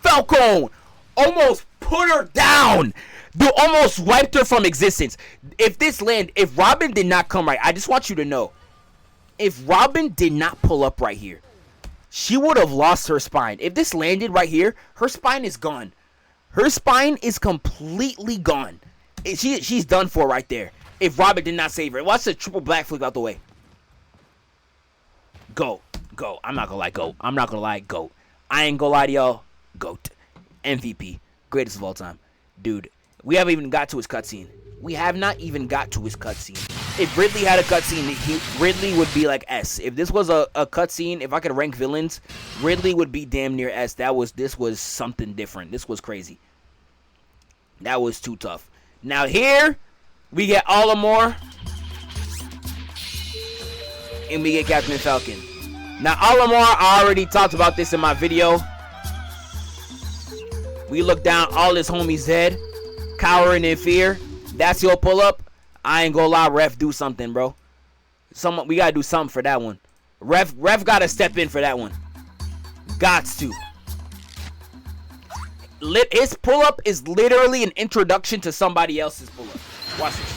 Falcon almost put her down. Dude, almost wiped her from existence. If Robin did not come right, I just want you to know. If Robin did not pull up right here, she would have lost her spine. If this landed right here, her spine is gone. Her spine is completely gone. She's done for right there. If Robin did not save her. Watch the triple black flip out the way. Go. I'm not gonna lie, GOAT. GOAT. I ain't gonna lie to y'all. GOAT. MVP. Greatest of all time. Dude, we haven't even got to his cutscene. We have not even got to his cutscene. If Ridley had a cutscene, Ridley would be like S. If this was a cutscene, if I could rank villains, Ridley would be damn near S. This was something different. This was crazy. That was too tough. Now here, we get Olimar, and we get Captain Falcon. Now Olimar, I already talked about this in my video. We look down, all his homies dead, cowering in fear. That's your pull up. I ain't gonna lie, ref, do something, bro. We gotta do something for that one. Ref gotta step in for that one. Gots to. His pull up is literally an introduction to somebody else's pull up. Watch this.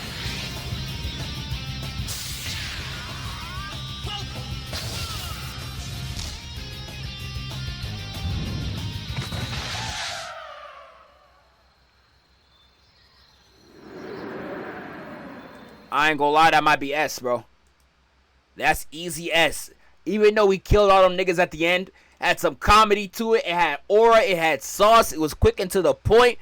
I ain't gonna lie, that might be S, bro. That's easy S. Even though we killed all them niggas at the end, had some comedy to it. It had aura, it had sauce, it was quick and to the point.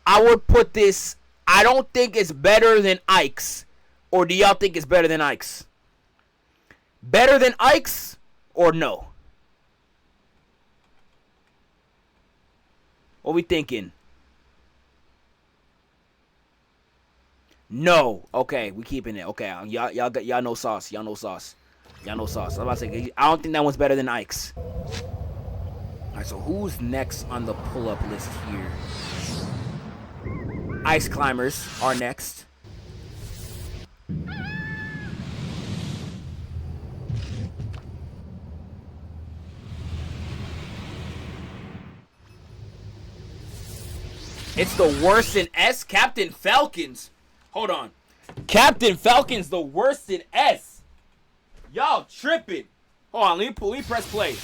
I would put this, I don't think it's better than Ike's. Or do y'all think it's better than Ike's? Better than Ike's or no? What we thinking? No. Okay, we keeping it. Okay, y'all know sauce. Y'all know sauce. I'm about to say, I don't think that one's better than Ike's. Alright, so who's next on the pull-up list here? Ice climbers are next. It's the worst in S. Captain Falcon's. Hold on. Captain Falcon's the worst in S. Y'all tripping. Hold on, let me press play.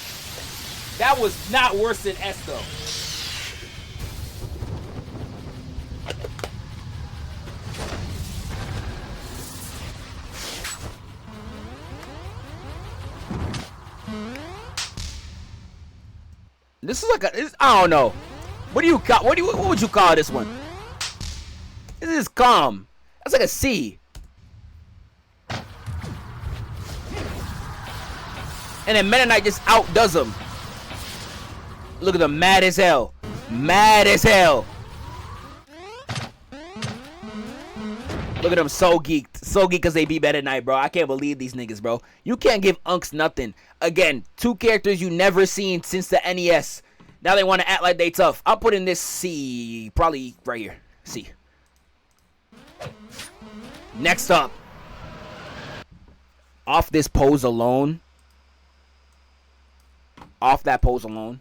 That was not worse than S though. This is like I don't know. What would you call this one? This is calm. That's like a C. And then Meta Knight just outdoes him. Look at them, mad as hell. Mad as hell. Look at them, so geeked. So geeked because they beat Meta Knight, bro. I can't believe these niggas, bro. You can't give Unks nothing. Again, two characters you never seen since the NES. Now they want to act like they tough. I'll put in this C. Probably right here. C. Next up. Off this pose alone. Off that pose alone.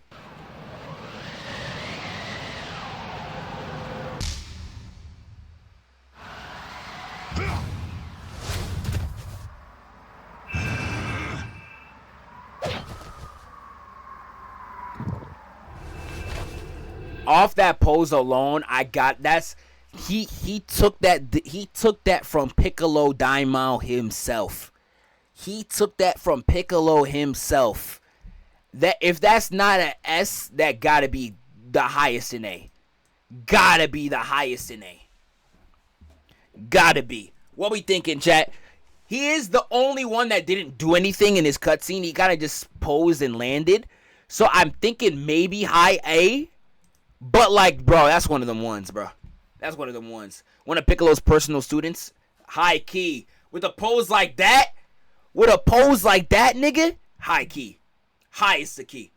Off that pose alone, I got that's he took that from Piccolo Daimao himself. He took that from Piccolo himself. That if that's not an S, that gotta be the highest in A. Gotta be the highest in A. Gotta be. What we thinking, chat? He is the only one that didn't do anything in his cutscene. He kind of just posed and landed. So I'm thinking maybe high A. But like, bro, that's one of them ones, bro. That's one of them ones. One of Piccolo's personal students. High key. With a pose like that. With a pose like that, nigga. High key. Highest the key.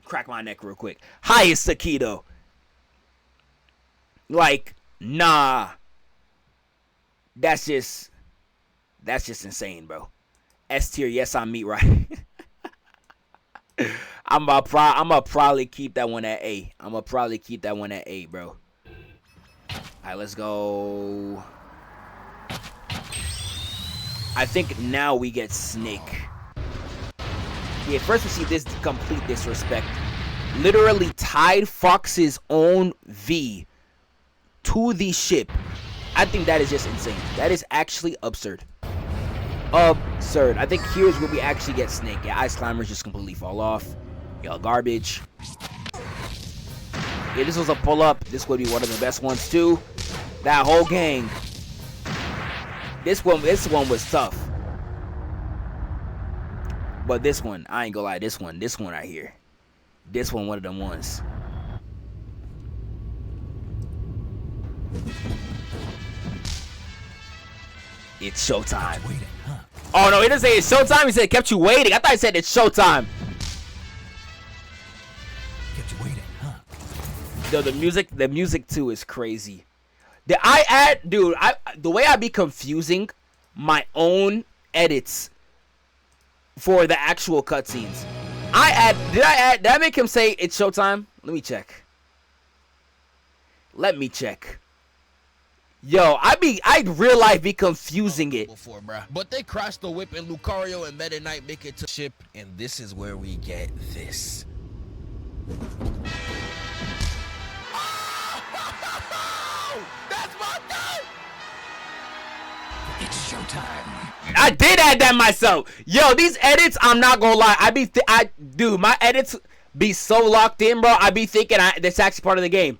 Crack my neck real quick. Highest the key, though. Like, nah. That's just insane, bro. S tier, yes, I'm meat, right? I'm gonna probably keep that one at A. I'm gonna probably keep that one at A, bro. Alright, let's go. I think now we get Snake. Yeah, first we see this complete disrespect. Literally tied Fox's own V to the ship. I think that is just insane. That is actually absurd. Absurd. I think here's where we actually get Snake. Yeah, Ice Climbers just completely fall off. Y'all garbage. Yeah, this was a pull-up. This would be one of the best ones too. That whole gang. This one was tough. But this one, I ain't gonna lie, this one right here. This one of them ones. It's showtime. Waiting, huh? Oh no, he didn't say it's showtime, he said it kept you waiting. I thought he said it's showtime. Kept you waiting, huh? Yo, the music too is crazy. The way I be confusing my own edits for the actual cutscenes. Did I make him say it's showtime? Let me check. Yo, I real life be confusing it. Before, bruh. But they crashed the whip and Lucario and Meta Knight make it to ship, and this is where we get this. That's my thing! It's showtime. I did add that myself. Yo, these edits, I'm not gonna lie. Dude, my edits be so locked in, bro. I be thinking that's actually part of the game.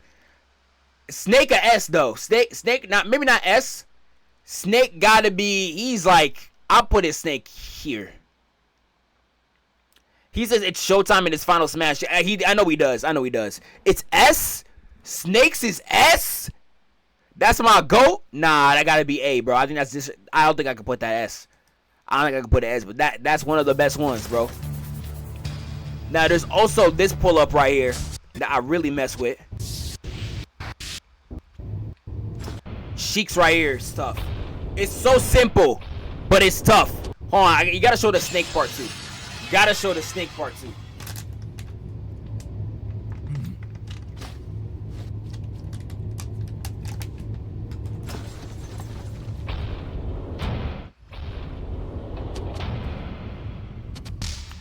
Snake a S though. Snake not maybe not S. Snake gotta be. He's like, I'll put his Snake here. He says it's showtime in his final smash. I know he does. It's S. Snake's is S. That's my GOAT? Nah, that gotta be A, bro. I think that's just. I don't think I can put that S. I don't think I can put an S, but that's one of the best ones, bro. Now there's also this pull up right here that I really mess with. Sheik's right here is tough. It's so simple, but it's tough. Hold on, you gotta show the Snake part too.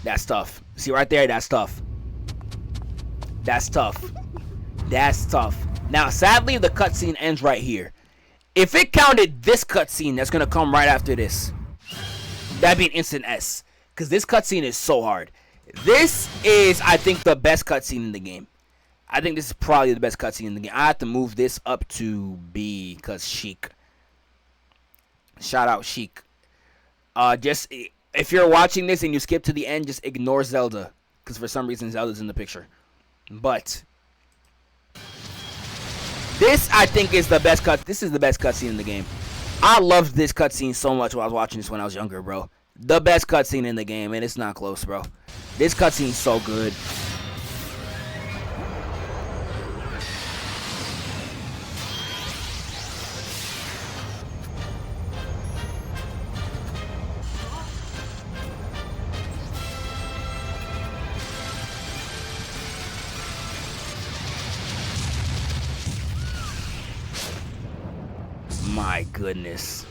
That's tough. See right there, that's tough. That's tough. Now, sadly, the cutscene ends right here. If it counted this cutscene that's gonna come right after this, that'd be an instant S. Because this cutscene is so hard. This is, I think, the best cutscene in the game. I think this is probably the best cutscene in the game. I have to move this up to B because Sheik. Shout out Sheik. Just if you're watching this and you skip to the end, just ignore Zelda, because for some reason Zelda's in the picture. But this, I think, is the best cut. This is the best cutscene in the game. I loved this cutscene so much when I was watching this when I was younger, bro. The best cutscene in the game, and it's not close, bro. This cutscene's so good. My goodness.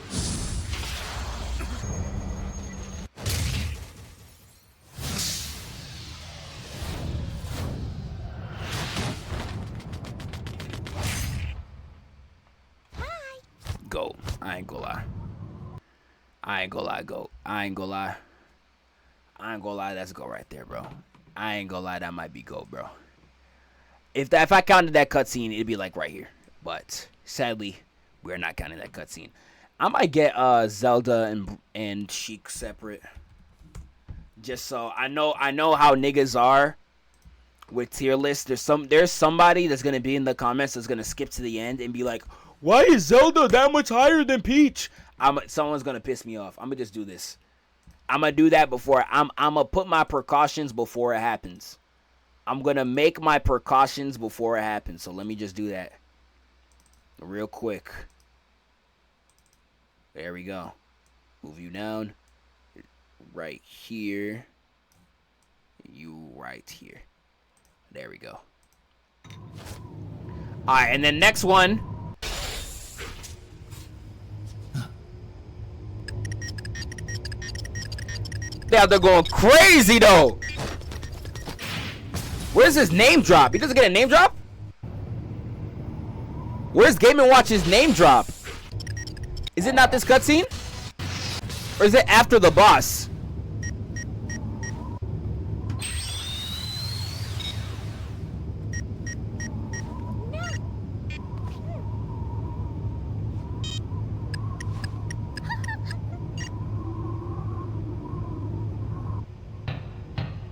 GOAT. I ain't gonna lie. I ain't gonna lie, GOAT. I ain't gonna lie. I ain't gonna lie, that's GOAT right there, bro. I ain't gonna lie, that might be GOAT, bro. If I counted that cutscene, it'd be like right here. But sadly, we're not counting that cutscene. I might get Zelda and Sheik separate. Just so I know how niggas are with tier lists. There's somebody that's gonna be in the comments that's gonna skip to the end and be like, why is Zelda that much higher than Peach? Someone's gonna piss me off. I'm gonna just do this. I'm gonna do that before I'm gonna put my precautions before it happens. I'm gonna make my precautions before it happens. So let me just do that real quick. There we go. Move you down. Right here. You right here. There we go. Alright, and then next one. Yeah, they're going crazy though. Where's his name drop? He doesn't get a name drop? Where's Game & Watch's name drop? Is it not this cutscene? Or is it after the boss?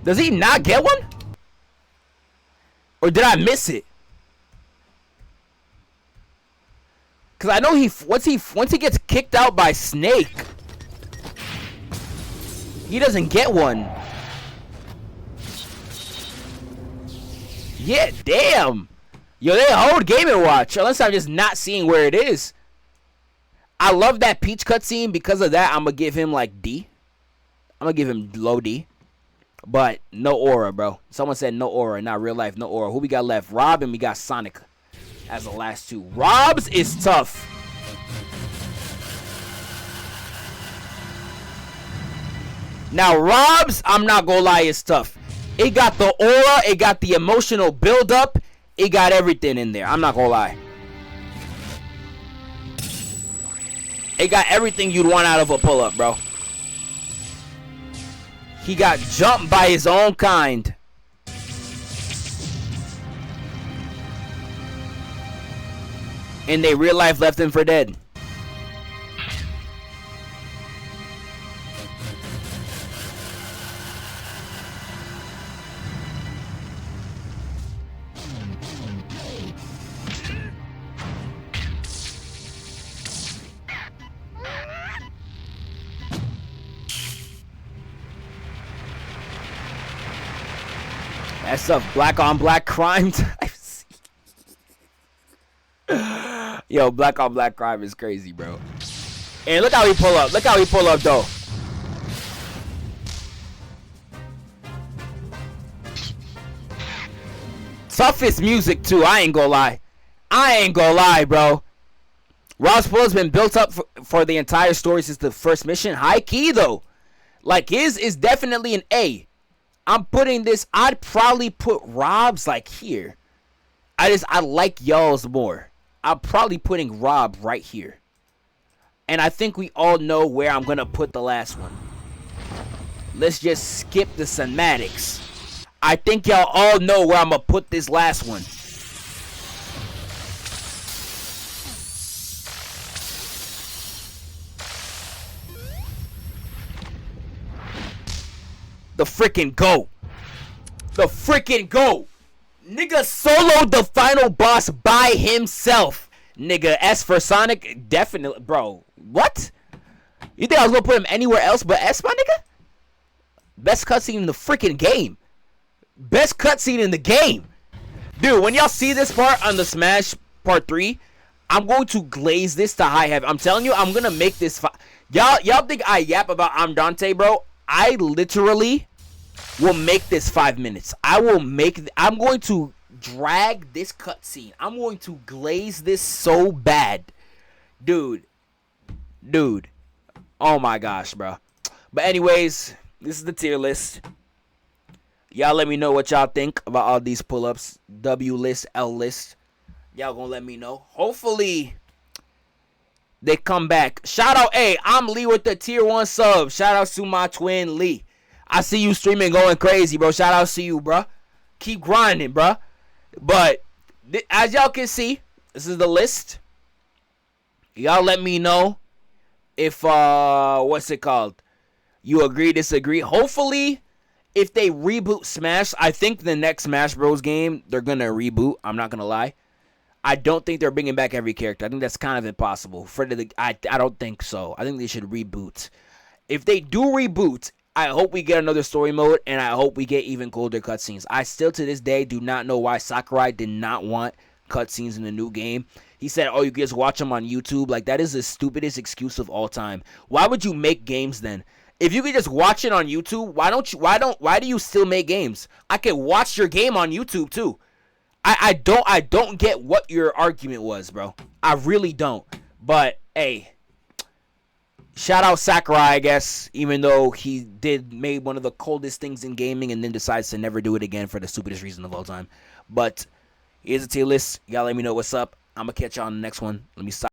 Does he not get one? Or did I miss it? Cause I know once he gets kicked out by Snake, he doesn't get one. Yeah, damn. Yo, they hold Game & Watch. Unless I'm just not seeing where it is. I love that Peach cutscene. Because of that, I'm gonna give him like D. I'm gonna give him low D. But no aura, bro. Someone said no aura, not real life, no aura. Who we got left? Rob, and we got Sonic as the last two. Rob's is tough. Now, Rob's, I'm not gonna lie, is tough. It got the aura, it got the emotional build-up, it got everything in there. I'm not gonna lie. It got everything you'd want out of a pull-up, bro. He got jumped by his own kind. And they real life left him for dead. That's a black on black crime. Yo, black on black crime is crazy, bro. And look how he pull up. Look how he pull up, though. Toughest music, too. I ain't gonna lie. I ain't gonna lie, bro. Rob's pull-up's been built up for the entire story since the first mission. High key, though. Like, his is definitely an A. I'm putting this, I'd probably put Rob's like here. I like y'all's more. I'm probably putting Rob right here. And I think we all know where I'm going to put the last one. Let's just skip the cinematics. I think y'all all know where I'm going to put this last one. The freaking GOAT. The freaking GOAT. Nigga soloed the final boss by himself. Nigga, S for Sonic, definitely. Bro, what? You think I was gonna put him anywhere else but S, my nigga? Best cutscene in the freaking game. Best cutscene in the game. Dude, when y'all see this part on the Smash Part 3, I'm going to glaze this to high heaven. I'm telling you, I'm gonna make this. Y'all think I yap about I'm Dante, bro? I literally will make this 5 minutes. I'm going to drag this cutscene. I'm going to glaze this so bad. Dude. Oh my gosh, bro. But anyways, this is the tier list. Y'all let me know what y'all think about all these pull-ups. W list, L list. Y'all gonna let me know. Hopefully, they come back. Shout out, hey, I'm Lee with the tier 1 sub. Shout out to my twin Lee. I see you streaming going crazy, bro. Shout out to you, bro. Keep grinding, bro. But as y'all can see, this is the list. Y'all let me know if what's it called? You agree, disagree. Hopefully, if they reboot Smash, I think the next Smash Bros game they're gonna reboot. I'm not gonna lie. I don't think they're bringing back every character. I think that's kind of impossible. I don't think so. I think they should reboot. If they do reboot, I hope we get another story mode, and I hope we get even colder cutscenes. I still, to this day, do not know why Sakurai did not want cutscenes in the new game. He said, oh, you can just watch them on YouTube. Like, that is the stupidest excuse of all time. Why would you make games then? If you could just watch it on YouTube, why do you still make games? I can watch your game on YouTube too. I don't get what your argument was, bro. I really don't. But hey, shout out Sakurai, I guess, even though he made one of the coldest things in gaming and then decides to never do it again for the stupidest reason of all time. But here's a tier list. Y'all let me know what's up. I'm gonna catch y'all on the next one. Let me stop.